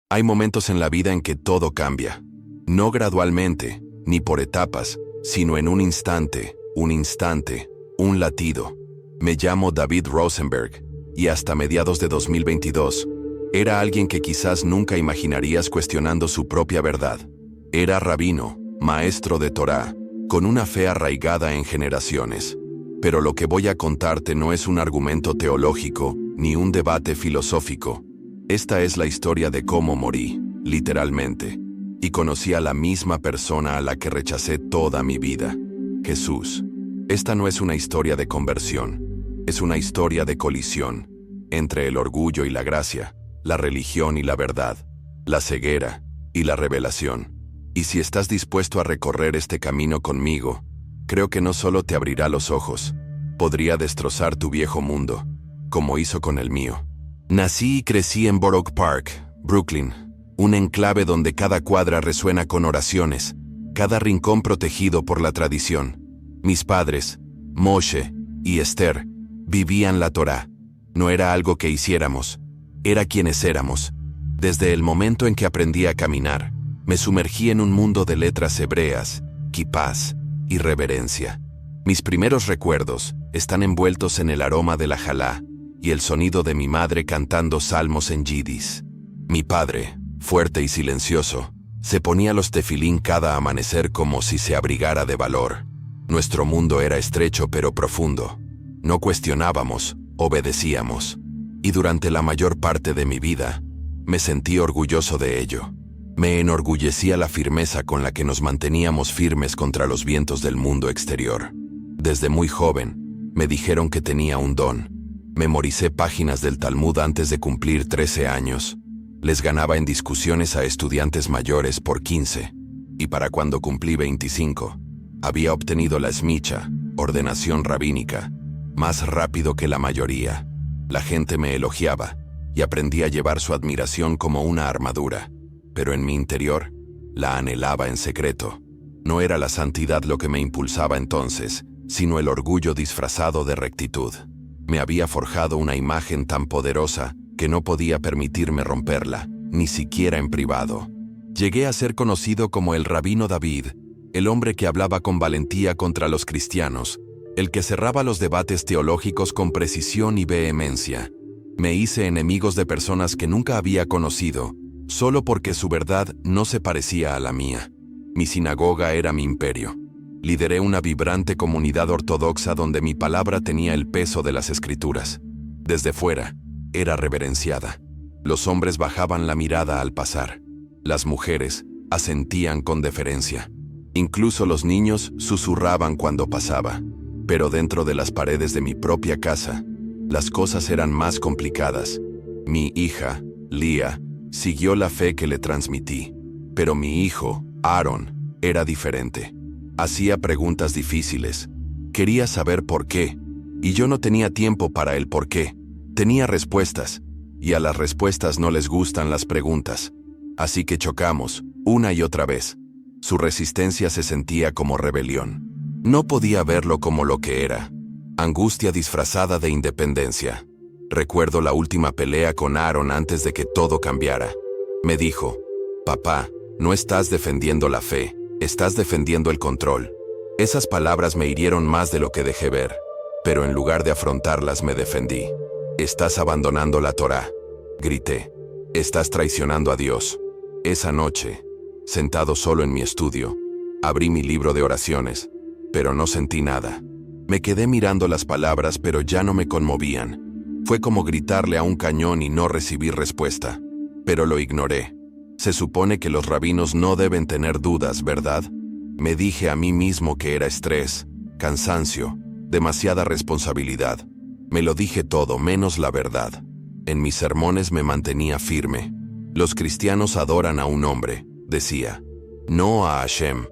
Hay momentos en la vida en que todo cambia. No gradualmente, ni por etapas, sino en un instante, un latido. Me llamo David Rosenberg, y hasta mediados de 2022, era alguien que quizás nunca imaginarías cuestionando su propia verdad. Era rabino, maestro de Torá, con una fe arraigada en generaciones. Pero lo que voy a contarte no es un argumento teológico, ni un debate filosófico. Esta es la historia de cómo morí, literalmente, y conocí a la misma persona a la que rechacé toda mi vida, Jesús. Esta no es una historia de conversión, es una historia de colisión, entre el orgullo y la gracia, la religión y la verdad, la ceguera y la revelación. Y si estás dispuesto a recorrer este camino conmigo, creo que no solo te abrirá los ojos, podría destrozar tu viejo mundo, como hizo con el mío. Nací y crecí en Borough Park, Brooklyn, un enclave donde cada cuadra resuena con oraciones, cada rincón protegido por la tradición. Mis padres, Moshe y Esther, vivían la Torá. No era algo que hiciéramos, era quienes éramos. Desde el momento en que aprendí a caminar, me sumergí en un mundo de letras hebreas, kipás y reverencia. Mis primeros recuerdos están envueltos en el aroma de la jalá y el sonido de mi madre cantando salmos en yidis. Mi padre, fuerte y silencioso, se ponía los tefilín cada amanecer como si se abrigara de valor. Nuestro mundo era estrecho pero profundo. No cuestionábamos, obedecíamos. Y durante la mayor parte de mi vida, me sentí orgulloso de ello. Me enorgullecía la firmeza con la que nos manteníamos firmes contra los vientos del mundo exterior. Desde muy joven, me dijeron que tenía un don. Memoricé páginas del Talmud antes de cumplir 13 años. Les ganaba en discusiones a estudiantes mayores por 15. Y para cuando cumplí 25, había obtenido la smicha, ordenación rabínica, más rápido que la mayoría. La gente me elogiaba, y aprendí a llevar su admiración como una armadura. Pero en mi interior, la anhelaba en secreto. No era la santidad lo que me impulsaba entonces, sino el orgullo disfrazado de rectitud. Me había forjado una imagen tan poderosa que no podía permitirme romperla, ni siquiera en privado. Llegué a ser conocido como el Rabino David, el hombre que hablaba con valentía contra los cristianos, el que cerraba los debates teológicos con precisión y vehemencia. Me hice enemigos de personas que nunca había conocido, solo porque su verdad no se parecía a la mía. Mi sinagoga era mi imperio. Lideré una vibrante comunidad ortodoxa donde mi palabra tenía el peso de las escrituras. Desde fuera, era reverenciada. Los hombres bajaban la mirada al pasar. Las mujeres asentían con deferencia. Incluso los niños susurraban cuando pasaba. Pero dentro de las paredes de mi propia casa, las cosas eran más complicadas. Mi hija, Lía, siguió la fe que le transmití. Pero mi hijo, Aaron, era diferente. Hacía preguntas difíciles. Quería saber por qué. Y yo no tenía tiempo para el por qué. Tenía respuestas. Y a las respuestas no les gustan las preguntas. Así que chocamos, una y otra vez. Su resistencia se sentía como rebelión. No podía verlo como lo que era. Angustia disfrazada de independencia. Recuerdo la última pelea con Aaron antes de que todo cambiara. Me dijo, «Papá, no estás defendiendo la fe, estás defendiendo el control». Esas palabras me hirieron más de lo que dejé ver, pero en lugar de afrontarlas me defendí. «Estás abandonando la Torá», grité. «Estás traicionando a Dios». Esa noche, sentado solo en mi estudio, abrí mi libro de oraciones, pero no sentí nada. Me quedé mirando las palabras, pero ya no me conmovían. Fue como gritarle a un cañón y no recibir respuesta. Pero lo ignoré. Se supone que los rabinos no deben tener dudas, ¿verdad? Me dije a mí mismo que era estrés, cansancio, demasiada responsabilidad. Me lo dije todo menos la verdad. En mis sermones me mantenía firme. Los cristianos adoran a un hombre, decía. No a Hashem,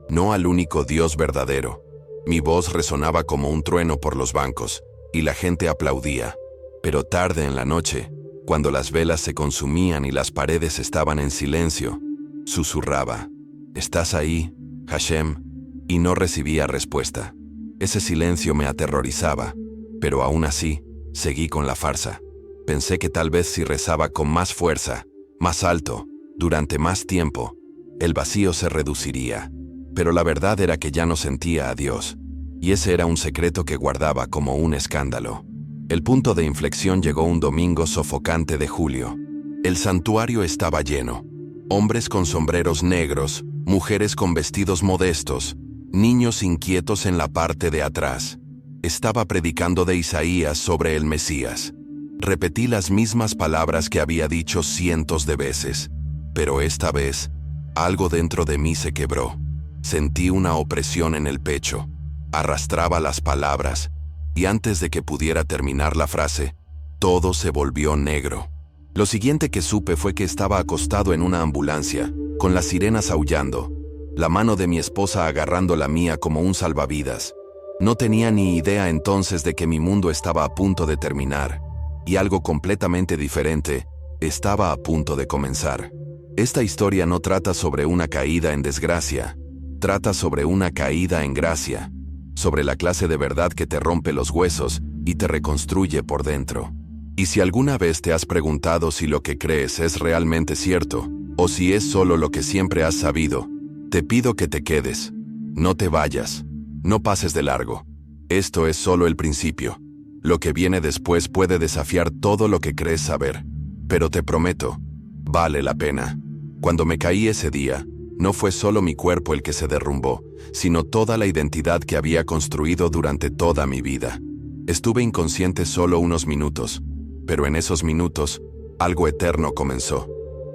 no al único Dios verdadero. Mi voz resonaba como un trueno por los bancos, y la gente aplaudía. Pero tarde en la noche, cuando las velas se consumían y las paredes estaban en silencio, susurraba, «¿Estás ahí, Hashem?» Y no recibía respuesta. Ese silencio me aterrorizaba, pero aún así, seguí con la farsa. Pensé que tal vez si rezaba con más fuerza, más alto, Durante más tiempo, el vacío se reduciría, pero la verdad era que ya no sentía a Dios, y ese era un secreto que guardaba como un escándalo. El punto de inflexión llegó un domingo sofocante de julio. El santuario estaba lleno. Hombres con sombreros negros, mujeres con vestidos modestos, niños inquietos en la parte de atrás. Estaba predicando de Isaías sobre el Mesías. Repetí las mismas palabras que había dicho cientos de veces, pero esta vez, algo dentro de mí se quebró. Sentí una opresión en el pecho. Arrastraba las palabras, y antes de que pudiera terminar la frase, todo se volvió negro. Lo siguiente que supe fue que estaba acostado en una ambulancia, con las sirenas aullando, la mano de mi esposa agarrando la mía como un salvavidas. No tenía ni idea entonces de que mi mundo estaba a punto de terminar, y algo completamente diferente estaba a punto de comenzar. Esta historia no trata sobre una caída en desgracia, trata sobre una caída en gracia, sobre la clase de verdad que te rompe los huesos y te reconstruye por dentro. Y si alguna vez te has preguntado si lo que crees es realmente cierto, o si es solo lo que siempre has sabido, te pido que te quedes. No te vayas. No pases de largo. Esto es solo el principio. Lo que viene después puede desafiar todo lo que crees saber. Pero te prometo, vale la pena. Cuando me caí ese día, no fue solo mi cuerpo el que se derrumbó, sino toda la identidad que había construido durante toda mi vida. Estuve inconsciente solo unos minutos, pero en esos minutos, algo eterno comenzó.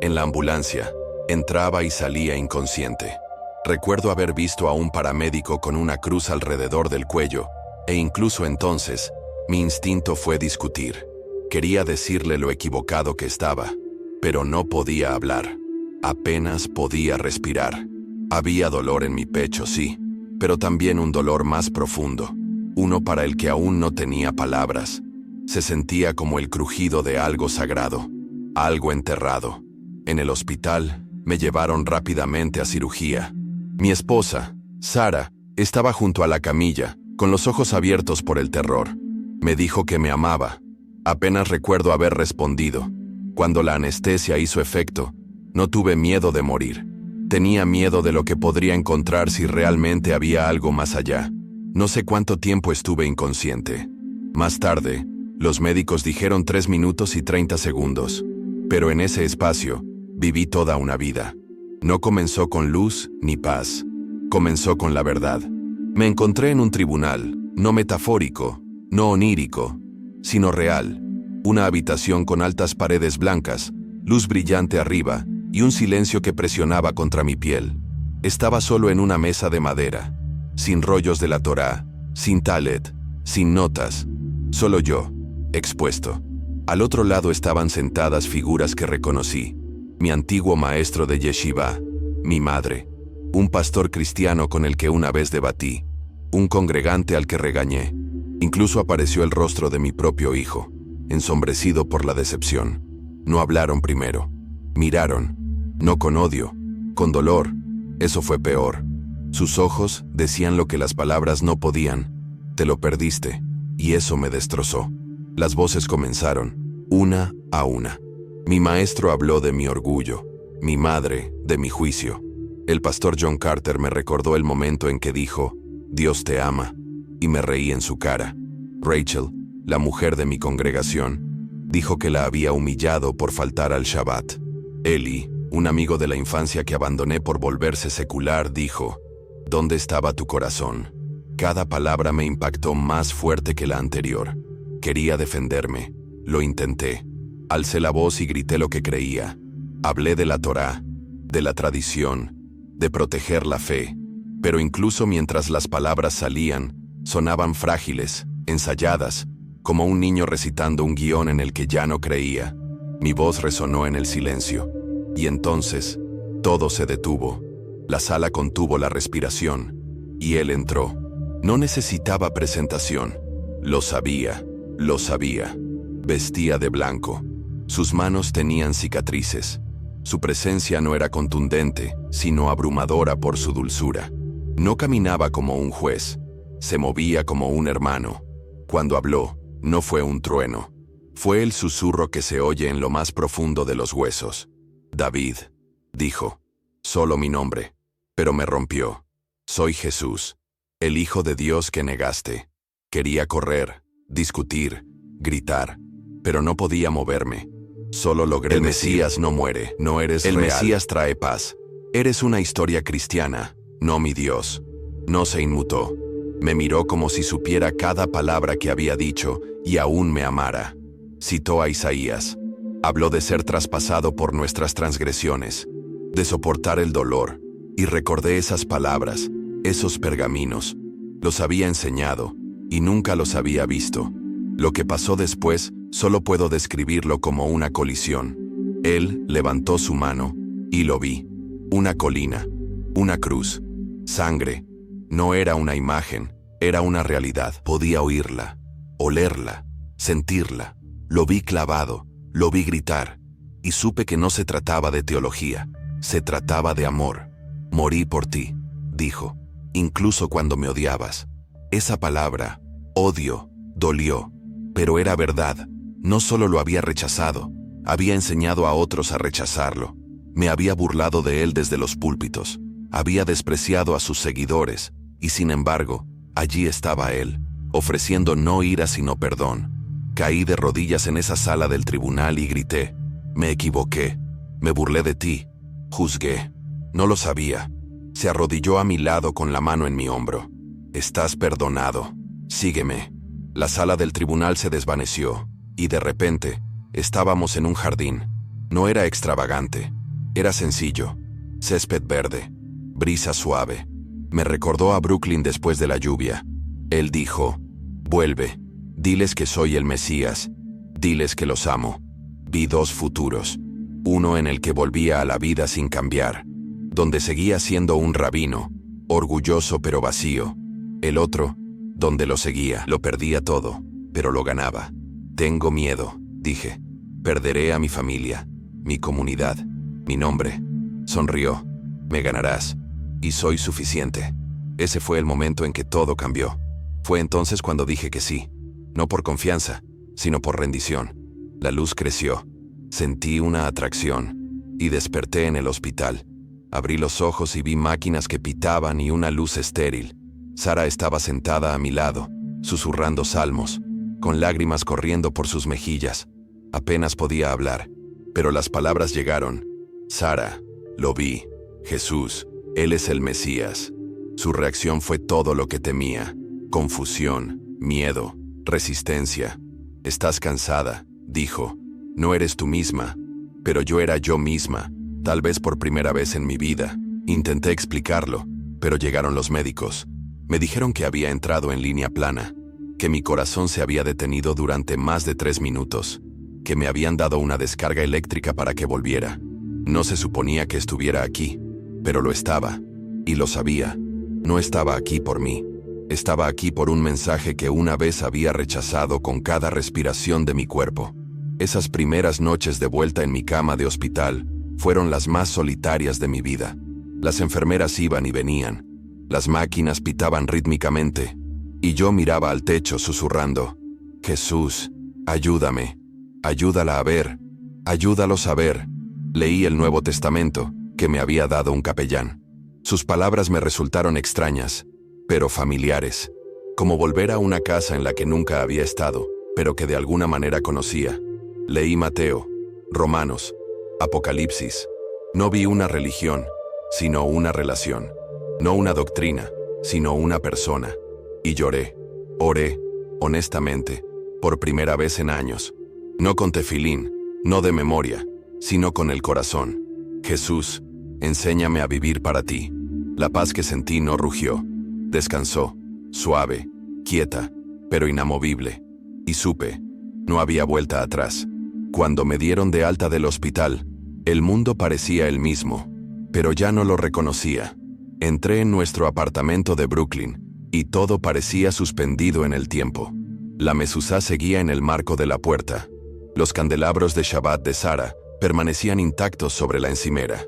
En la ambulancia, entraba y salía inconsciente. Recuerdo haber visto a un paramédico con una cruz alrededor del cuello, e incluso entonces, mi instinto fue discutir. Quería decirle lo equivocado que estaba, pero no podía hablar. Apenas podía respirar. Había dolor en mi pecho, sí, pero también un dolor más profundo, uno para el que aún no tenía palabras. Se sentía como el crujido de algo sagrado, algo enterrado. En el hospital, me llevaron rápidamente a cirugía. Mi esposa, Sara, estaba junto a la camilla, con los ojos abiertos por el terror. Me dijo que me amaba. Apenas recuerdo haber respondido. Cuando la anestesia hizo efecto, no tuve miedo de morir. Tenía miedo de lo que podría encontrar si realmente había algo más allá. No sé cuánto tiempo estuve inconsciente. Más tarde, los médicos dijeron 3 minutos y 30 segundos. Pero en ese espacio, viví toda una vida. No comenzó con luz ni paz. Comenzó con la verdad. Me encontré en un tribunal, no metafórico, no onírico, sino real. Una habitación con altas paredes blancas, luz brillante arriba y un silencio que presionaba contra mi piel. Estaba solo en una mesa de madera, sin rollos de la Torá, sin talet, sin notas, solo yo, expuesto. Al otro lado estaban sentadas figuras que reconocí. Mi antiguo maestro de yeshiva, mi madre, un pastor cristiano con el que una vez debatí, un congregante al que regañé. Incluso apareció el rostro de mi propio hijo, ensombrecido por la decepción. No hablaron primero, miraron, no con odio, con dolor. Eso fue peor. Sus ojos decían lo que las palabras no podían. Te lo perdiste, y eso me destrozó. Las voces comenzaron, una a una. Mi maestro habló de mi orgullo, mi madre de mi juicio. El pastor John Carter me recordó el momento en que dijo, Dios te ama, y me reí en su cara. Rachel, la mujer de mi congregación, dijo que la había humillado por faltar al Shabbat. Eli, un amigo de la infancia que abandoné por volverse secular, dijo, ¿dónde estaba tu corazón? Cada palabra me impactó más fuerte que la anterior. Quería defenderme. Lo intenté. Alcé la voz y grité lo que creía. Hablé de la Torá, de la tradición, de proteger la fe. Pero incluso mientras las palabras salían, sonaban frágiles, ensayadas, como un niño recitando un guión en el que ya no creía. Mi voz resonó en el silencio. Y entonces, todo se detuvo. La sala contuvo la respiración. Y él entró. No necesitaba presentación. Lo sabía, lo sabía. Vestía de blanco. Sus manos tenían cicatrices. Su presencia no era contundente, sino abrumadora por su dulzura. No caminaba como un juez. Se movía como un hermano. Cuando habló, no fue un trueno. Fue el susurro que se oye en lo más profundo de los huesos. David, dijo. Solo mi nombre. Pero me rompió. Soy Jesús, el Hijo de Dios que negaste. Quería correr, discutir, gritar, pero no podía moverme. Solo logré. El Mesías no muere, no eres real. El Mesías trae paz. Eres una historia cristiana, no mi Dios. No se inmutó. Me miró como si supiera cada palabra que había dicho y aún me amara. Citó a Isaías. Habló de ser traspasado por nuestras transgresiones, de soportar el dolor, y recordé esas palabras, esos pergaminos. Los había enseñado, y nunca los había visto. Lo que pasó después, solo puedo describirlo como una colisión. Él levantó su mano, y lo vi. Una colina, una cruz, sangre. No era una imagen, era una realidad. Podía oírla, olerla, sentirla. Lo vi clavado, lo vi gritar, y supe que no se trataba de teología, se trataba de amor. Morí por ti, dijo, incluso cuando me odiabas. Esa palabra, odio, dolió, pero era verdad. No solo lo había rechazado, había enseñado a otros a rechazarlo. Me había burlado de él desde los púlpitos, había despreciado a sus seguidores, y sin embargo, allí estaba él, ofreciendo no ira sino perdón. Caí de rodillas en esa sala del tribunal y grité, me equivoqué, me burlé de ti, juzgué, no lo sabía. Se arrodilló a mi lado con la mano en mi hombro. Estás perdonado, sígueme. La sala del tribunal se desvaneció, y de repente, estábamos en un jardín. No era extravagante, era sencillo, césped verde, brisa suave. Me recordó a Brooklyn después de la lluvia. Él dijo, vuelve, diles que soy el Mesías, diles que los amo. Vi dos futuros, uno en el que volvía a la vida sin cambiar, donde seguía siendo un rabino, orgulloso pero vacío. El otro, donde lo seguía, lo perdía todo, pero lo ganaba. Tengo miedo, dije. Perderé a mi familia, mi comunidad, mi nombre. Sonrió. Me ganarás. Y soy suficiente. Ese fue el momento en que todo cambió. Fue entonces cuando dije que sí. No por confianza, sino por rendición. La luz creció. Sentí una atracción. Y desperté en el hospital. Abrí los ojos y vi máquinas que pitaban y una luz estéril. Sara estaba sentada a mi lado, susurrando salmos, con lágrimas corriendo por sus mejillas. Apenas podía hablar, pero las palabras llegaron. Sara, lo vi. Jesús, Él es el Mesías. Su reacción fue todo lo que temía. Confusión, miedo, resistencia. Estás cansada, dijo. No eres tú misma, pero yo era yo misma, tal vez por primera vez en mi vida. Intenté explicarlo, pero llegaron los médicos. Me dijeron que había entrado en línea plana, que mi corazón se había detenido durante más de 3 minutos, que me habían dado una descarga eléctrica para que volviera. No se suponía que estuviera aquí, pero lo estaba, y lo sabía. No estaba aquí por mí, estaba aquí por un mensaje que una vez había rechazado con cada respiración de mi cuerpo. Esas primeras noches de vuelta en mi cama de hospital fueron las más solitarias de mi vida. Las enfermeras iban y venían. Las máquinas pitaban rítmicamente, y yo miraba al techo susurrando, Jesús, ayúdame, ayúdala a ver, ayúdalos a ver. Leí el Nuevo Testamento, que me había dado un capellán. Sus palabras me resultaron extrañas, pero familiares, como volver a una casa en la que nunca había estado, pero que de alguna manera conocía. Leí Mateo, Romanos, Apocalipsis. No vi una religión, sino una relación. No una doctrina, sino una persona. Y lloré, oré, honestamente, por primera vez en años. No con tefilín, no de memoria, sino con el corazón. Jesús, enséñame a vivir para ti. La paz que sentí no rugió. Descansó, suave, quieta, pero inamovible. Y supe, no había vuelta atrás. Cuando me dieron de alta del hospital, el mundo parecía el mismo, pero ya no lo reconocía. Entré en nuestro apartamento de Brooklyn, y todo parecía suspendido en el tiempo. La mezuzá seguía en el marco de la puerta. Los candelabros de Shabbat de Sara permanecían intactos sobre la encimera.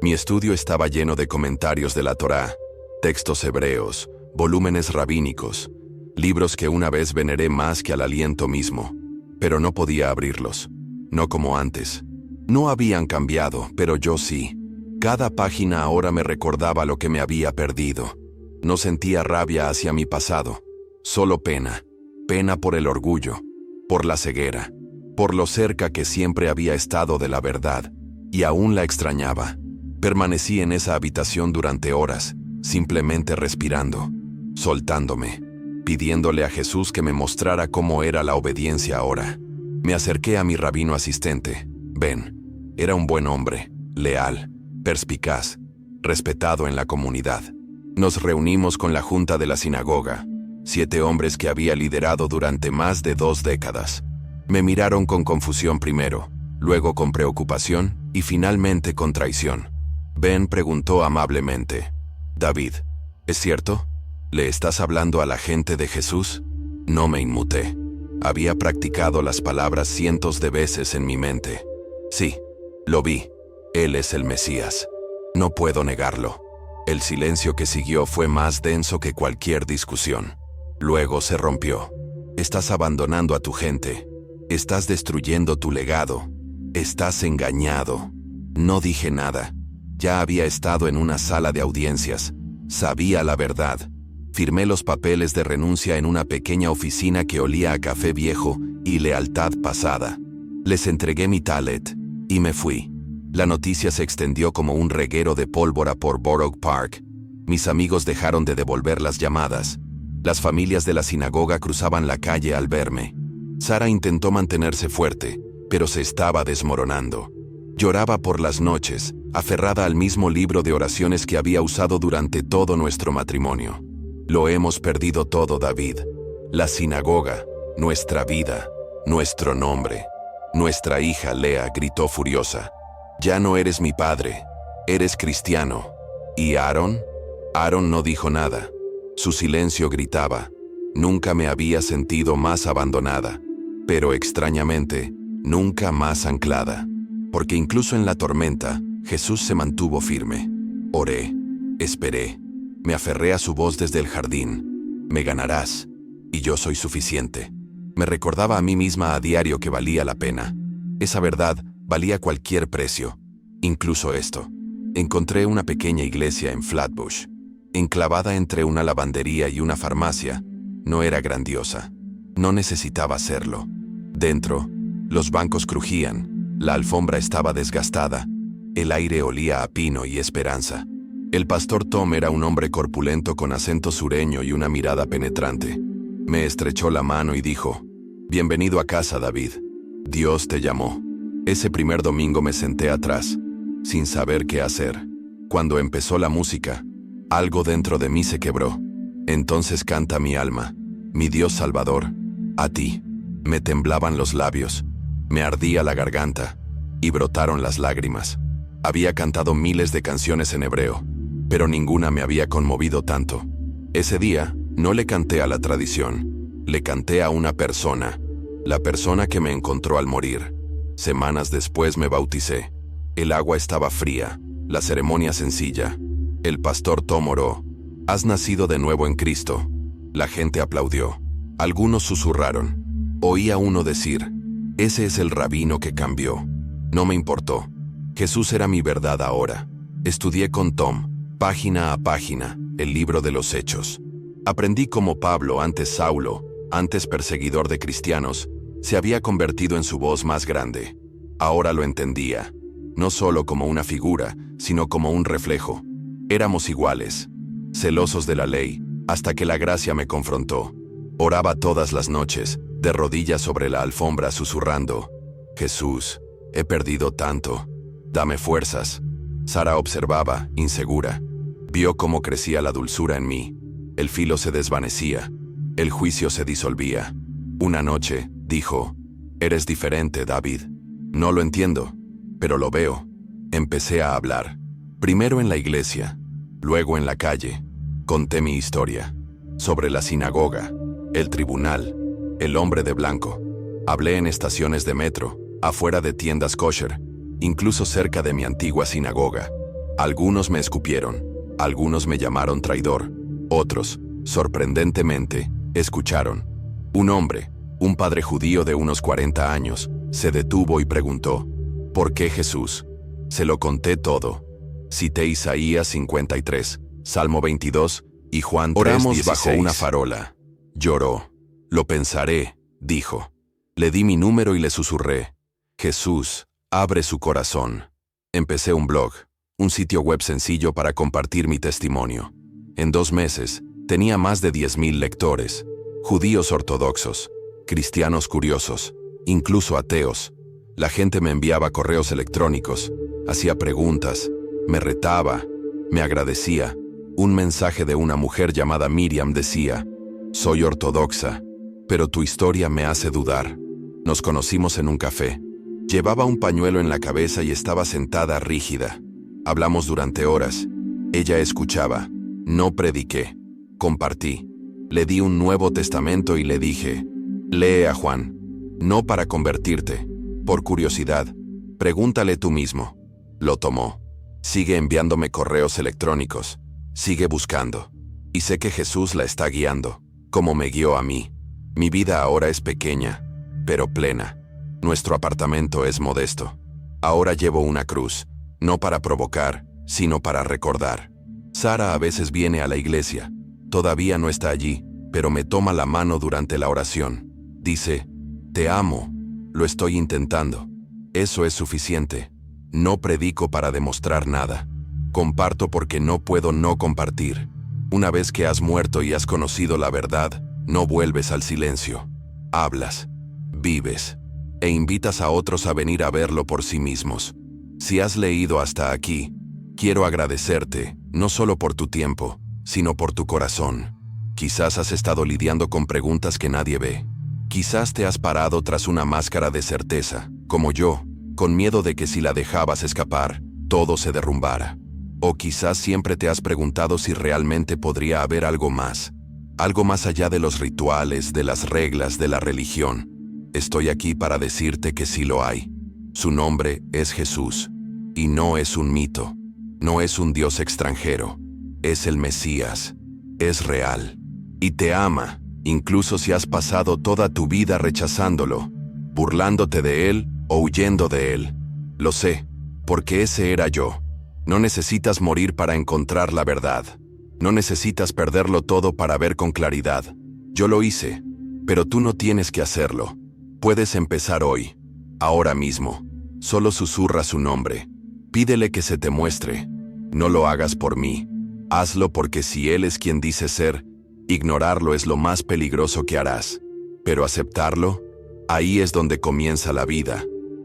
Mi estudio estaba lleno de comentarios de la Torá, textos hebreos, volúmenes rabínicos, libros que una vez veneré más que al aliento mismo, pero no podía abrirlos, no como antes. No habían cambiado, pero yo sí. Cada página ahora me recordaba lo que me había perdido. No sentía rabia hacia mi pasado, solo pena. Pena por el orgullo, por la ceguera, por lo cerca que siempre había estado de la verdad, y aún la extrañaba. Permanecí en esa habitación durante horas, simplemente respirando, soltándome, pidiéndole a Jesús que me mostrara cómo era la obediencia ahora. Me acerqué a mi rabino asistente, Ben. Era un buen hombre, leal, perspicaz, respetado en la comunidad. Nos reunimos con la junta de la sinagoga, 7 hombres que había liderado durante más de 2 décadas. Me miraron con confusión primero, luego con preocupación y finalmente con traición. Ben preguntó amablemente: «David, ¿es cierto? ¿Le estás hablando a la gente de Jesús?» No me inmuté. Había practicado las palabras cientos de veces en mi mente. Sí, lo vi. Él es el Mesías. No puedo negarlo. El silencio que siguió fue más denso que cualquier discusión. Luego se rompió. Estás abandonando a tu gente. Estás destruyendo tu legado. Estás engañado. No dije nada. Ya había estado en una sala de audiencias. Sabía la verdad. Firmé los papeles de renuncia en una pequeña oficina que olía a café viejo y lealtad pasada. Les entregué mi talet y me fui. La noticia se extendió como un reguero de pólvora por Borough Park. Mis amigos dejaron de devolver las llamadas. Las familias de la sinagoga cruzaban la calle al verme. Sara intentó mantenerse fuerte, pero se estaba desmoronando. Lloraba por las noches, aferrada al mismo libro de oraciones que había usado durante todo nuestro matrimonio. Lo hemos perdido todo, David. La sinagoga, nuestra vida, nuestro nombre. Nuestra hija Lea gritó furiosa: «Ya no eres mi padre, eres cristiano». ¿Y Aaron? Aaron no dijo nada. Su silencio gritaba: «Nunca me había sentido más abandonada, pero extrañamente, nunca más anclada». Porque incluso en la tormenta, Jesús se mantuvo firme. Oré, esperé, me aferré a su voz desde el jardín. «Me ganarás, y yo soy suficiente». Me recordaba a mí misma a diario que valía la pena. Esa verdad valía cualquier precio, incluso esto. Encontré una pequeña iglesia en Flatbush, enclavada entre una lavandería y una farmacia. No era grandiosa, no necesitaba serlo. Dentro, los bancos crujían, la alfombra estaba desgastada, el aire olía a pino y esperanza. El pastor Tom era un hombre corpulento con acento sureño y una mirada penetrante. Me estrechó la mano y dijo: «Bienvenido a casa, David. Dios te llamó». Ese primer domingo me senté atrás, sin saber qué hacer. Cuando empezó la música, algo dentro de mí se quebró. «Entonces canta mi alma, mi Dios Salvador, a ti». Me temblaban los labios, me ardía la garganta, y brotaron las lágrimas. Había cantado miles de canciones en hebreo, pero ninguna me había conmovido tanto. Ese día, no le canté a la tradición, le canté a una persona, la persona que me encontró al morir. Semanas después me bauticé. El agua estaba fría, la ceremonia sencilla. El pastor Tom oró: «Has nacido de nuevo en Cristo». La gente aplaudió. Algunos susurraron. Oí a uno decir: «Ese es el rabino que cambió». No me importó. Jesús era mi verdad ahora. Estudié con Tom, página a página, el libro de los Hechos. Aprendí cómo Pablo, antes Saulo, antes perseguidor de cristianos, se había convertido en su voz más grande. Ahora lo entendía, no solo como una figura, sino como un reflejo. Éramos iguales, celosos de la ley, hasta que la gracia me confrontó. Oraba todas las noches, de rodillas sobre la alfombra, susurrando: «Jesús, he perdido tanto. Dame fuerzas». Sara observaba, insegura. Vio cómo crecía la dulzura en mí. El filo se desvanecía. El juicio se disolvía. Una noche, dijo: «Eres diferente, David. No lo entiendo, pero lo veo». Empecé a hablar. Primero en la iglesia, luego en la calle. Conté mi historia. Sobre la sinagoga, el tribunal, el hombre de blanco. Hablé en estaciones de metro, afuera de tiendas kosher, incluso cerca de mi antigua sinagoga. Algunos me escupieron, algunos me llamaron traidor, otros, sorprendentemente, escucharon. Un hombre, un padre judío de unos 40 años, se detuvo y preguntó: «¿Por qué Jesús?». Se lo conté todo. Cité Isaías 53, Salmo 22 y Juan 3:16. Oramos bajo una farola. Lloró. Lo pensaré, dijo. Le di mi número y le susurré. Jesús, abre su corazón. Empecé un blog, un sitio web sencillo para compartir mi testimonio. En 2 meses, tenía más de 10,000 lectores. Judíos ortodoxos, cristianos curiosos, incluso ateos. La gente me enviaba correos electrónicos, hacía preguntas, me retaba, me agradecía. Un mensaje de una mujer llamada Miriam decía: soy ortodoxa, pero tu historia me hace dudar. Nos conocimos en un café. Llevaba un pañuelo en la cabeza y estaba sentada rígida. Hablamos durante horas. Ella escuchaba. No prediqué. Compartí. Le di un Nuevo Testamento y le dije: lee a Juan. No para convertirte. Por curiosidad. Pregúntale tú mismo. Lo tomó. Sigue enviándome correos electrónicos. Sigue buscando. Y sé que Jesús la está guiando, como me guió a mí. Mi vida ahora es pequeña, pero plena. Nuestro apartamento es modesto. Ahora llevo una cruz, no para provocar, sino para recordar. Sara a veces viene a la iglesia. Todavía no está allí, pero me toma la mano durante la oración. Dice: te amo. Lo estoy intentando. Eso es suficiente. No predico para demostrar nada. Comparto porque no puedo no compartir. Una vez que has muerto y has conocido la verdad, no vuelves al silencio. Hablas, vives, e invitas a otros a venir a verlo por sí mismos. Si has leído hasta aquí, quiero agradecerte, no solo por tu tiempo, sino por tu corazón. Quizás has estado lidiando con preguntas que nadie ve. Quizás te has parado tras una máscara de certeza, como yo, con miedo de que si la dejabas escapar, todo se derrumbara. O quizás siempre te has preguntado si realmente podría haber algo más allá de los rituales, de las reglas, de la religión. Estoy aquí para decirte que sí lo hay. Su nombre es Jesús. Y no es un mito. No es un Dios extranjero. Es el Mesías. Es real. Y te ama, incluso si has pasado toda tu vida rechazándolo, burlándote de él o huyendo de él. Lo sé, porque ese era yo. No necesitas morir para encontrar la verdad. No necesitas perderlo todo para ver con claridad. Yo lo hice, pero tú no tienes que hacerlo. Puedes empezar hoy, ahora mismo. Solo susurra su nombre. Pídele que se te muestre. No lo hagas por mí. Hazlo porque si Él es quien dice ser, ignorarlo es lo más peligroso que harás. Pero aceptarlo, ahí es donde comienza la vida.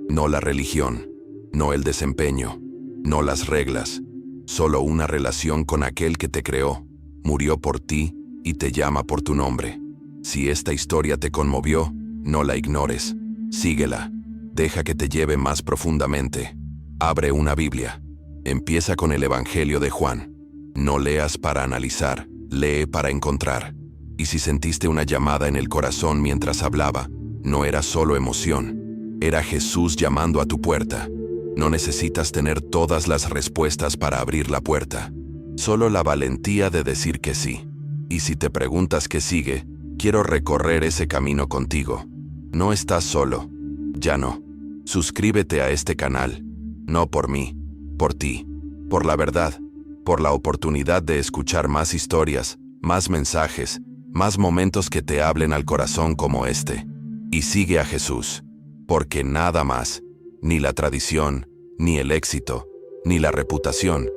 No la religión, no el desempeño. No las reglas, solo una relación con aquel que te creó, murió por ti y te llama por tu nombre. Si esta historia te conmovió, no la ignores. Síguela. Deja que te lleve más profundamente. Abre una Biblia. Empieza con el Evangelio de Juan. No leas para analizar, lee para encontrar. Y si sentiste una llamada en el corazón mientras hablaba, no era solo emoción. Era Jesús llamando a tu puerta. No necesitas tener todas las respuestas para abrir la puerta. Solo la valentía de decir que sí. Y si te preguntas qué sigue, quiero recorrer ese camino contigo. No estás solo. Ya no. Suscríbete a este canal. No por mí, por ti, por la verdad, por la oportunidad de escuchar más historias, más mensajes, más momentos que te hablen al corazón como este. Y sigue a Jesús. Porque nada más, ni la tradición, ni el éxito, ni la reputación,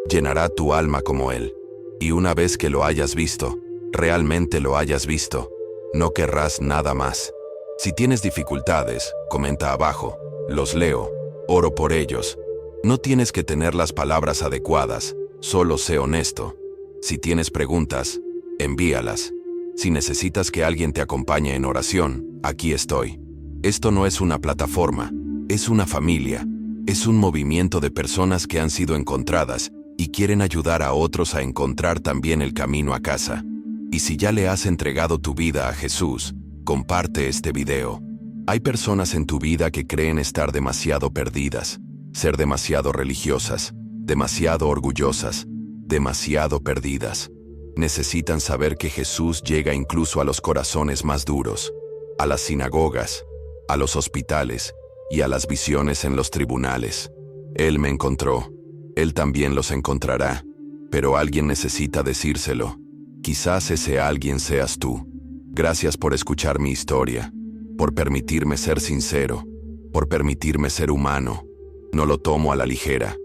llenará tu alma como Él. Y una vez que lo hayas visto, realmente lo hayas visto, no querrás nada más. Si tienes dificultades, comenta abajo, los leo, oro por ellos. No tienes que tener las palabras adecuadas, solo sé honesto. Si tienes preguntas, envíalas. Si necesitas que alguien te acompañe en oración, aquí estoy. Esto no es una plataforma. Es una familia, es un movimiento de personas que han sido encontradas y quieren ayudar a otros a encontrar también el camino a casa. Y si ya le has entregado tu vida a Jesús, comparte este video. Hay personas en tu vida que creen estar demasiado perdidas, ser demasiado religiosas, demasiado orgullosas, demasiado perdidas. Necesitan saber que Jesús llega incluso a los corazones más duros, a las sinagogas, a los hospitales, y a las visiones en los tribunales. Él me encontró. Él también los encontrará, pero alguien necesita decírselo. Quizás ese alguien seas tú. Gracias por escuchar mi historia, por permitirme ser sincero, por permitirme ser humano. No lo tomo a la ligera.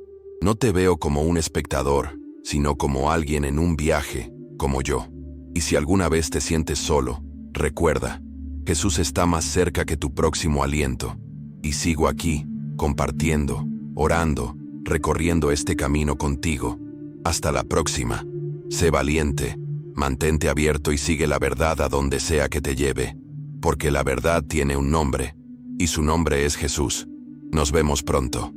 No te veo como un espectador, sino como alguien en un viaje, como yo. Y si alguna vez te sientes solo, recuerda, Jesús está más cerca que tu próximo aliento. Y sigo aquí, compartiendo, orando, recorriendo este camino contigo. Hasta la próxima. Sé valiente, mantente abierto y sigue la verdad a donde sea que te lleve, porque la verdad tiene un nombre, y su nombre es Jesús. Nos vemos pronto.